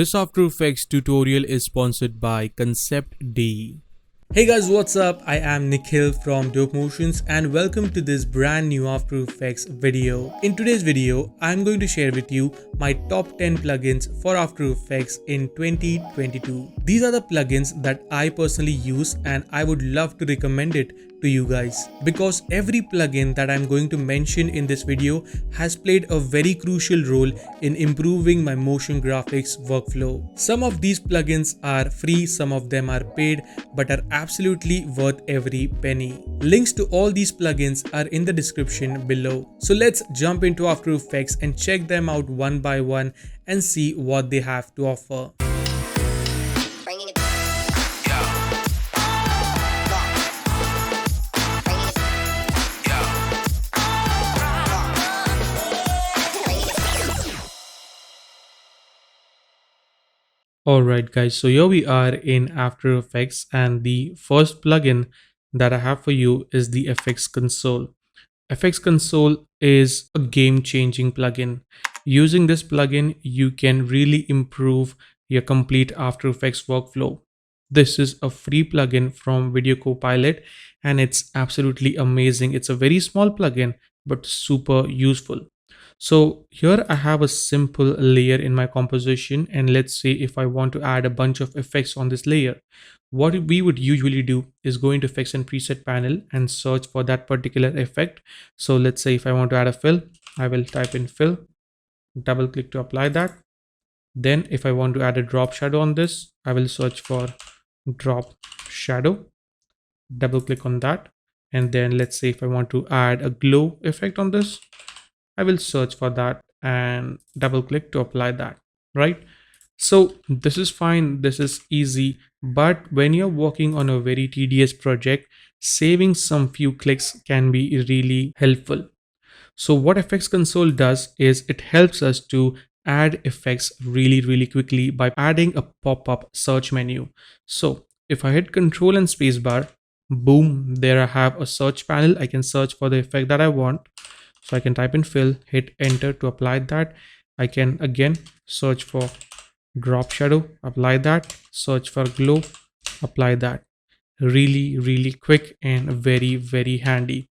This After Effects tutorial is sponsored by Concept D. Hey guys, what's up? I am Nikhil from Dope Motions and welcome to this brand new After Effects video. In today's video, I'm going to share with you my top 10 plugins for After Effects in 2022. These are the plugins that I personally use and I would love to recommend it to you guys because every plugin that I'm going to mention in this video has played a very crucial role in improving my motion graphics workflow. Some of these plugins are free, some of them are paid, but are absolutely worth every penny. Links to all these plugins are in the description below. So let's jump into After Effects and check them out one by one and see what they have to offer. Alright guys, so here we are in After Effects and the first plugin that I have for you is the FX Console. FX Console is a game-changing plugin. Using this plugin, you can really improve your complete After Effects workflow. This is a free plugin from Video Copilot and it's absolutely amazing. It's a very small plugin but super useful. So here I have a simple layer in my composition, and let's say if I want to add a bunch of effects on this layer, what we would usually do is go into effects and preset panel and search for that particular effect. So let's say if I want to add a fill, I will type in fill, double click to apply that. Then if I want to add a drop shadow on this, I will search for drop shadow, double click on that. And then let's say if I want to add a glow effect on this, I will search for that and double click to apply that, right? So this is fine, this is easy, but when you're working on a very tedious project, saving some few clicks can be really helpful. So what FX Console does is it helps us to add effects really quickly by adding a pop-up search menu. So if I hit Control and spacebar, boom, there I have a search panel. I can search for the effect that I want. So I can type in fill, hit enter to apply that. I can again search for drop shadow, apply that, search for glow, apply that. Really quick and very handy.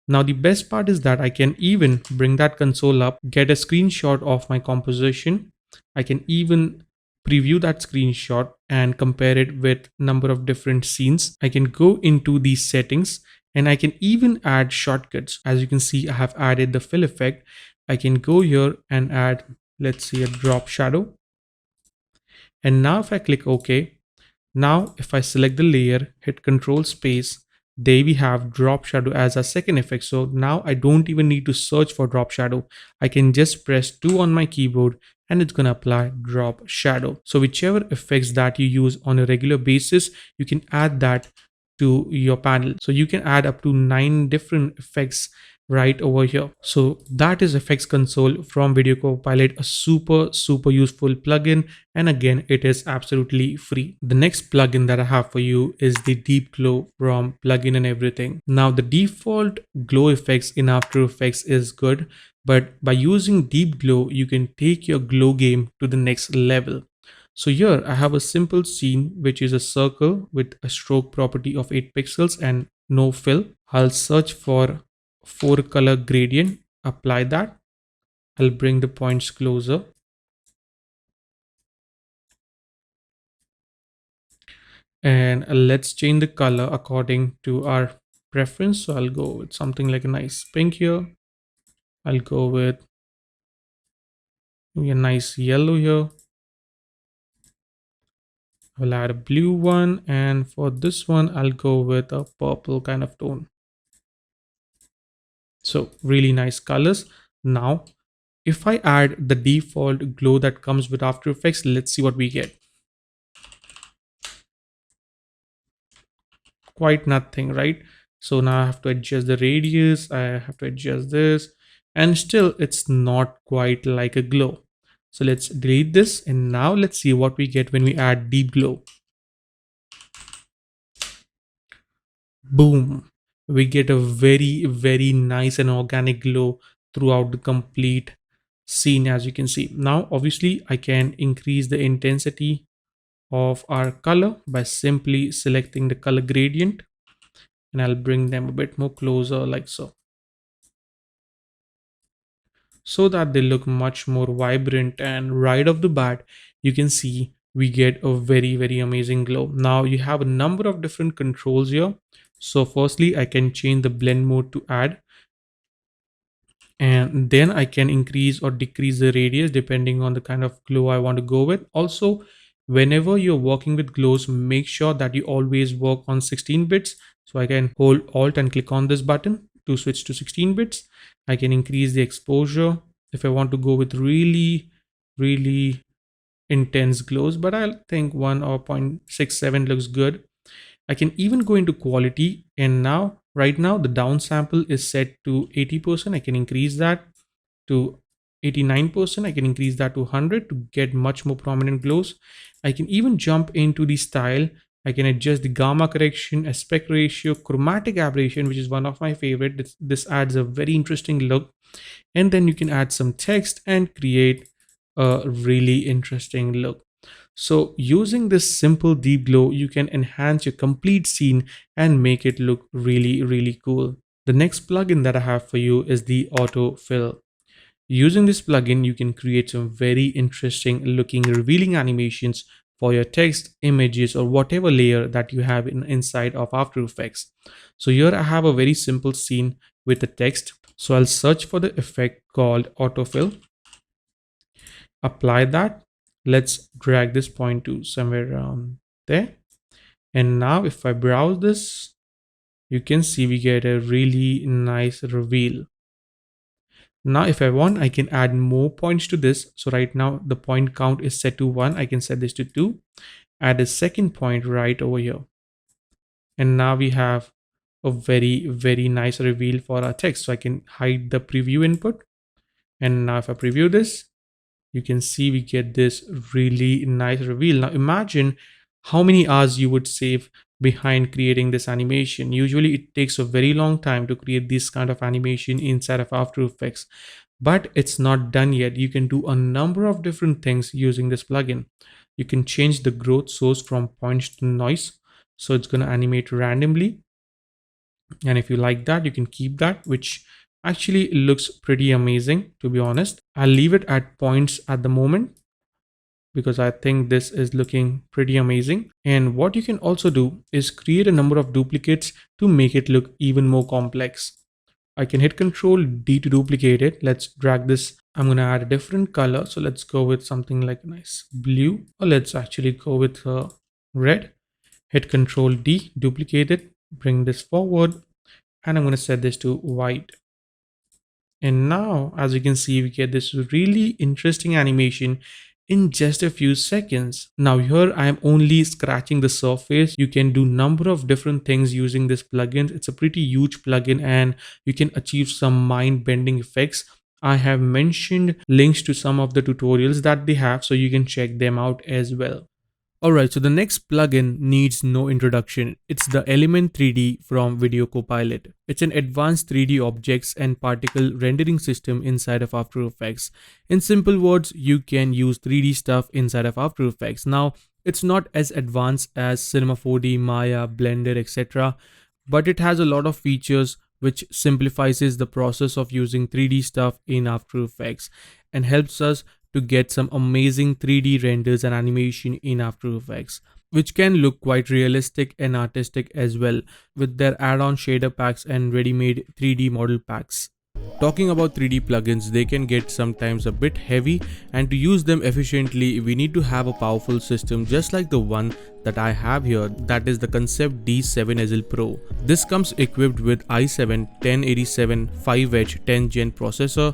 Now the best part is that I can even bring that console up, get a screenshot of my composition. I can even preview that screenshot and compare it with number of different scenes. I can go into these settings and I can even add shortcuts. As you can see, I have added the fill effect. I can go here and add, let's see, a drop shadow. And now if I click OK, now if I select the layer, hit Control space, there we have drop shadow as a second effect. So now I don't even need to search for drop shadow. I can just press 2 on my keyboard and it's gonna apply drop shadow. So whichever effects that you use on a regular basis, you can add that to your panel. So you can add up to 9 different effects right over here. So that is FX Console from Video Copilot, a super useful plugin, and again it is absolutely free. The next plugin that I have for you is the Deep Glow from Plugin and Everything. Now the default glow effects in After Effects is good, but by using Deep Glow you can take your glow game to the next level. So here I have a simple scene which is a circle with a stroke property of 8 pixels and no fill. I'll search for 4 color gradient, apply that. I'll bring the points closer. And let's change the color according to our preference. So I'll go with something like a nice pink here. I'll go with a nice yellow here. I'll add a blue one, and for this one I'll go with a purple kind of tone. So really nice colors. Now if I add the default glow that comes with After Effects, let's see what we get. Quite nothing, right? So now I have to adjust the radius, I have to adjust this, and still it's not quite like a glow. So let's delete this, and now let's see what we get when we add deep glow. Boom, we get a very nice and organic glow throughout the complete scene, as you can see. Now, obviously, I can increase the intensity of our color by simply selecting the color gradient, and I'll bring them a bit more closer like so that they look much more vibrant. And right off the bat, you can see we get a very amazing glow. Now you have a number of different controls here. So firstly, I can change the blend mode to add, and then I can increase or decrease the radius depending on the kind of glow I want to go with. Also, whenever you're working with glows, make sure that you always work on 16 bits. So I can hold Alt and click on this button to switch to 16 bits. I can increase the exposure if I want to go with really intense glows, but I think 1 or 0.67 looks good. I can even go into quality, and now right now the downsample is set to 80%. I can increase that to 89%. I can increase that to 100 to get much more prominent glows. I can even jump into the style. I can adjust the gamma correction, aspect ratio, chromatic aberration, which is one of my favorite. This adds a very interesting look. And then you can add some text and create a really interesting look. So using this simple deep glow, you can enhance your complete scene and make it look really cool. The next plugin that I have for you is the autofill. Using this plugin, you can create some very interesting looking revealing animations for your text, images, or whatever layer that you have inside of After Effects. So here I have a very simple scene with the text. So I'll search for the effect called autofill, apply that. Let's drag this point to somewhere around there. And now if I browse this, you can see we get a really nice reveal. Now, if I want, I can add more points to this. So right now the point count is set to 1. I can set this to 2. Add a second point right over here. And now we have a very nice reveal for our text. So I can hide the preview input. And now if I preview this, you can see we get this really nice reveal. Now imagine how many hours you would save behind creating this animation. Usually it takes a very long time to create this kind of animation inside of After Effects, but it's not done yet. You can do a number of different things using this plugin. You can change the growth source from points to noise. So it's going to animate randomly. And if you like that, you can keep that, which actually looks pretty amazing, to be honest. I'll leave it at points at the moment because I think this is looking pretty amazing. And what you can also do is create a number of duplicates to make it look even more complex. I can hit Ctrl D to duplicate it. Let's drag this. I'm going to add a different color. So let's go with something like a nice blue, or let's actually go with red. Hit Ctrl D, duplicate it, bring this forward, and I'm going to set this to white. And now, as you can see, we get this really interesting animation in just a few seconds. Now here I am only scratching the surface. You can do number of different things using this plugin. It's a pretty huge plugin and you can achieve some mind-bending effects. I have mentioned links to some of the tutorials that they have, so you can check them out as well. Alright, so the next plugin needs no introduction. It's the Element 3D from Video Copilot. It's an advanced 3D objects and particle rendering system inside of After Effects. In simple words, you can use 3D stuff inside of After Effects. Now, it's not as advanced as Cinema 4D, Maya, Blender, etc., but it has a lot of features which simplifies the process of using 3D stuff in After Effects and helps us to get some amazing 3D renders and animation in After Effects, which can look quite realistic and artistic as well with their add-on shader packs and ready-made 3D model packs. Talking about 3D plugins, they can get sometimes a bit heavy, and to use them efficiently, we need to have a powerful system just like the one that I have here, that is the Concept D7SL Pro. This comes equipped with i7 1087 5H 10th Gen processor,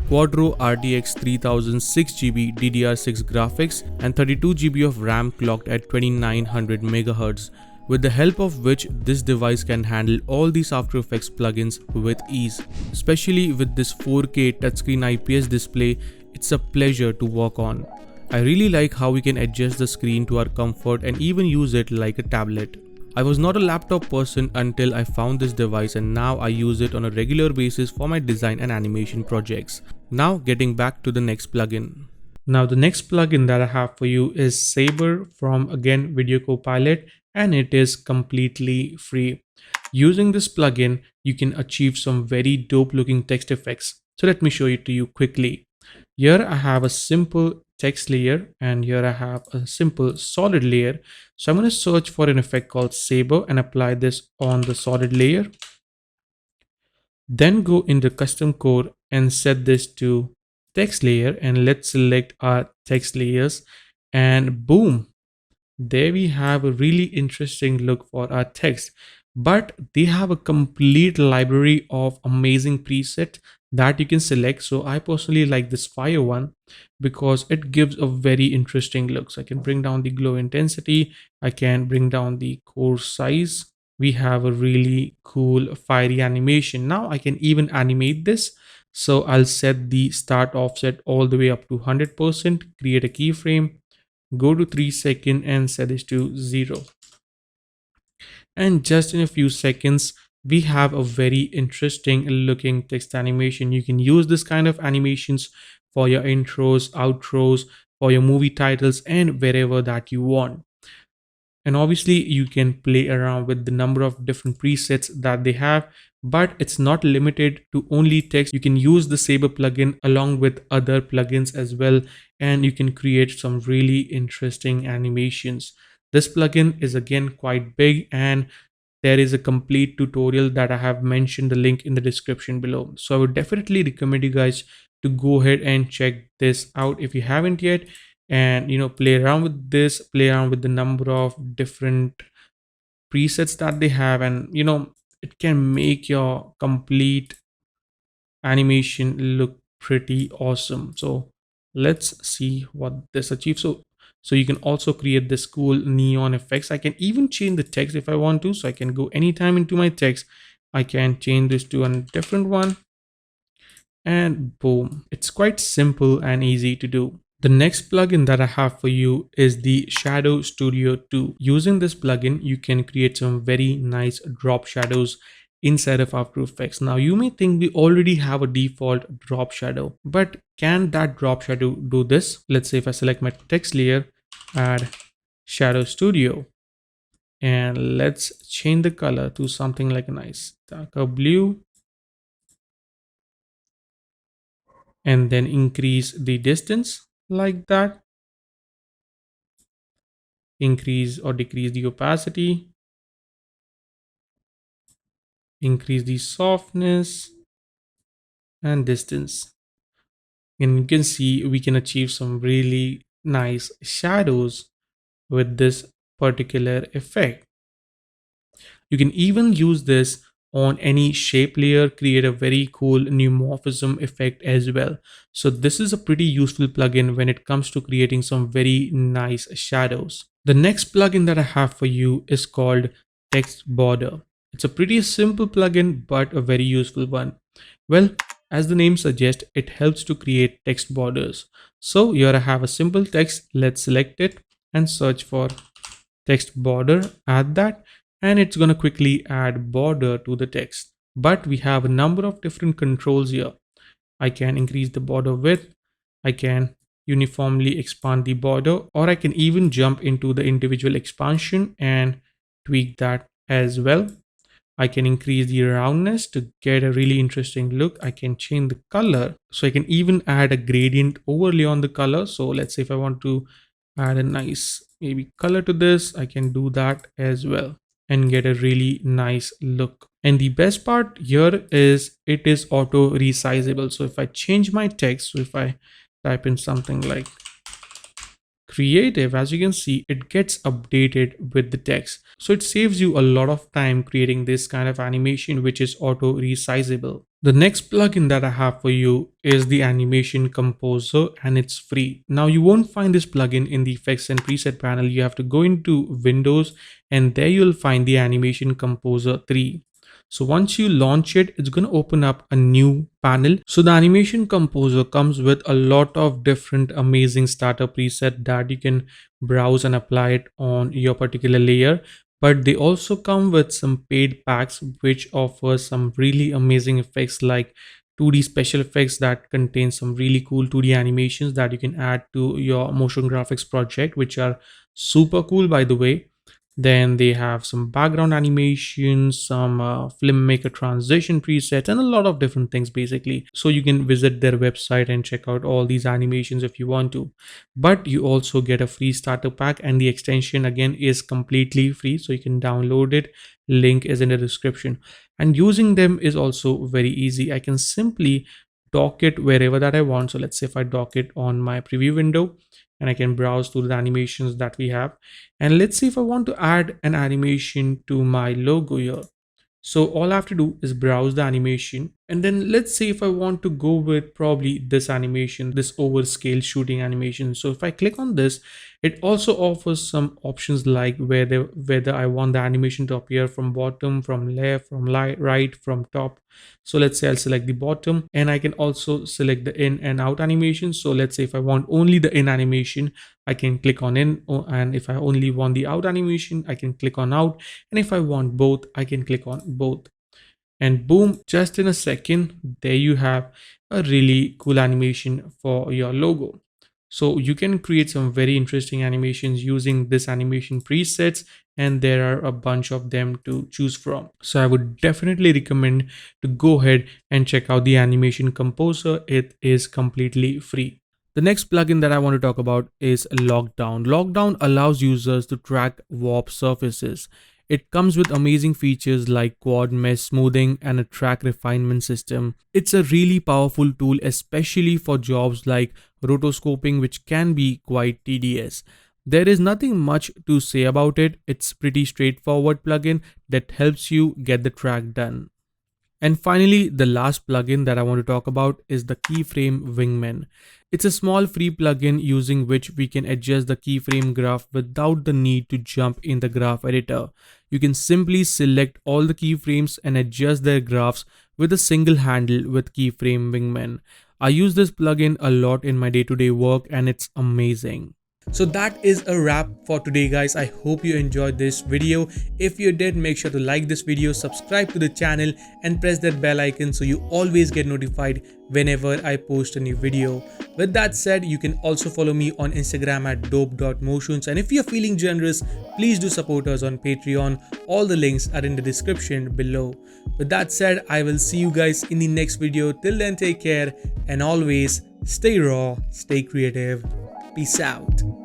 Quadro RTX 3000 6GB DDR6 graphics and 32GB of RAM clocked at 2900 MHz, with the help of which this device can handle all these After Effects plugins with ease. Especially with this 4K touchscreen IPS display, it's a pleasure to work on. I really like how we can adjust the screen to our comfort and even use it like a tablet. I was not a laptop person until I found this device, and now I use it on a regular basis for my design and animation projects. Now getting back to the next plugin. Now the next plugin that I have for you is SABER from again Video Copilot, and it is completely free. Using this plugin, you can achieve some very dope looking text effects. So let me show it to you quickly. Here I have a simple text layer, and here I have a simple solid layer. So I'm going to search for an effect called SABER and apply this on the solid layer. Then go into custom code and set this to text layer, and let's select our text layers, and boom, there we have a really interesting look for our text. But they have a complete library of amazing presets that you can select. So I personally like this fire one because it gives a very interesting look. So I can bring down the glow intensity, I can bring down the core size. We have a really cool fiery animation. Now I can even animate this. So I'll set the start offset all the way up to 100%, create a keyframe, go to 3 seconds and set this to 0. And just in a few seconds, we have a very interesting looking text animation. You can use this kind of animations for your intros, outros, for your movie titles, and wherever that you want. And obviously you can play around with the number of different presets that they have, but it's not limited to only text. You can use the SABER plugin along with other plugins as well, and you can create some really interesting animations. This plugin is again quite big, and there is a complete tutorial that I have mentioned the link in the description below. So I would definitely recommend you guys to go ahead and check this out if you haven't yet, and play around with this, play around with the number of different presets that they have, and it can make your complete animation look pretty awesome. So let's see what this achieves. So you can also create this cool neon effects. I can even change the text if I want to, so I can go anytime into my text, I can change this to a different one, and boom, it's quite simple and easy to do. The next plugin that I have for you is the Shadow Studio 2. Using this plugin, you can create some very nice drop shadows inside of After Effects. Now you may think we already have a default drop shadow, but can that drop shadow do this? Let's say if I select my text layer, add Shadow Studio, and let's change the color to something like a nice darker blue, and then increase the distance like that, increase or decrease the opacity, increase the softness and distance, and you can see we can achieve some really nice shadows with this particular effect. You can even use this on any shape layer, create a very cool neumorphism effect as well. So this is a pretty useful plugin when it comes to creating some very nice shadows. The next plugin that I have for you is called Text Border. It's a pretty simple plugin, but a very useful one. Well, as the name suggests, it helps to create text borders. So here I have a simple text. Let's select it and search for text border, add that, and it's going to quickly add border to the text. But we have a number of different controls here. I can increase the border width, I can uniformly expand the border, or I can even jump into the individual expansion and tweak that as well. I can increase the roundness to get a really interesting look. I can change the color, so I can even add a gradient overlay on the color. So let's say if I want to add a nice maybe color to this, I can do that as well and get a really nice look. And the best part here is it is auto resizable. So if I change my text, so if I type in something like creative, as you can see, it gets updated with the text. So it saves you a lot of time creating this kind of animation, which is auto resizable. The next plugin that I have for you is the Animation Composer, and it's free. Now you won't find this plugin in the effects and preset panel. You have to go into Windows, and there you'll find the Animation Composer 3. So once you launch it, it's going to open up a new panel. So the Animation Composer comes with a lot of different amazing starter preset that you can browse and apply it on your particular layer. but they also come with some paid packs which offer some really amazing effects like 2D special effects that contain some really cool 2D animations that you can add to your motion graphics project, which are super cool by the way. Then they have some background animations, some filmmaker transition presets, and a lot of different things basically. So you can visit their website and check out all these animations if you want to. But you also get a free starter pack, and the extension again is completely free. So you can download it. Link is in the description. And using them is also very easy. I can simply dock it wherever that I want. So let's say if I dock it on my preview window, and I can browse through the animations that we have. And let's see if I want to add an animation to my logo here. So all I have to do is browse the animation, and then let's say if I want to go with probably this animation, this overscale shooting animation. So if I click on this, it also offers some options like whether I want the animation to appear from bottom, from left, from right, from top. So let's say I'll select the bottom, and I can also select the in and out animation. So let's say if I want only the in animation, I can click on in, and if I only want the out animation, I can click on out, and if I want both, I can click on both. And boom, just in a second, there you have a really cool animation for your logo. So you can create some very interesting animations using this animation presets, and there are a bunch of them to choose from. So I would definitely recommend to go ahead and check out the animation composer. It is completely free. The next plugin that I want to talk about is Lockdown. Lockdown allows users to track warp surfaces. It comes with amazing features like quad mesh smoothing and a track refinement system. It's a really powerful tool, especially for jobs like rotoscoping, which can be quite tedious. There is nothing much to say about it. It's pretty straightforward plugin that helps you get the track done. And finally, the last plugin that I want to talk about is the keyframe WINGMAN. It's a small free plugin using which we can adjust the keyframe graph without the need to jump in the graph editor. You can simply select all the keyframes and adjust their graphs with a single handle with keyframe WINGMAN. I use this plugin a lot in my day-to-day work, and it's amazing. So that is a wrap for today, guys. I hope you enjoyed this video. If you did, make sure to like this video, subscribe to the channel, and press that bell icon so you always get notified whenever I post a new video. With that said, you can also follow me on Instagram at dope.motions, and if you're feeling generous, please do support us on Patreon. All the links are in the description below. With that said, I will see you guys in the next video. Till then, take care, and always stay raw, stay creative. Peace out.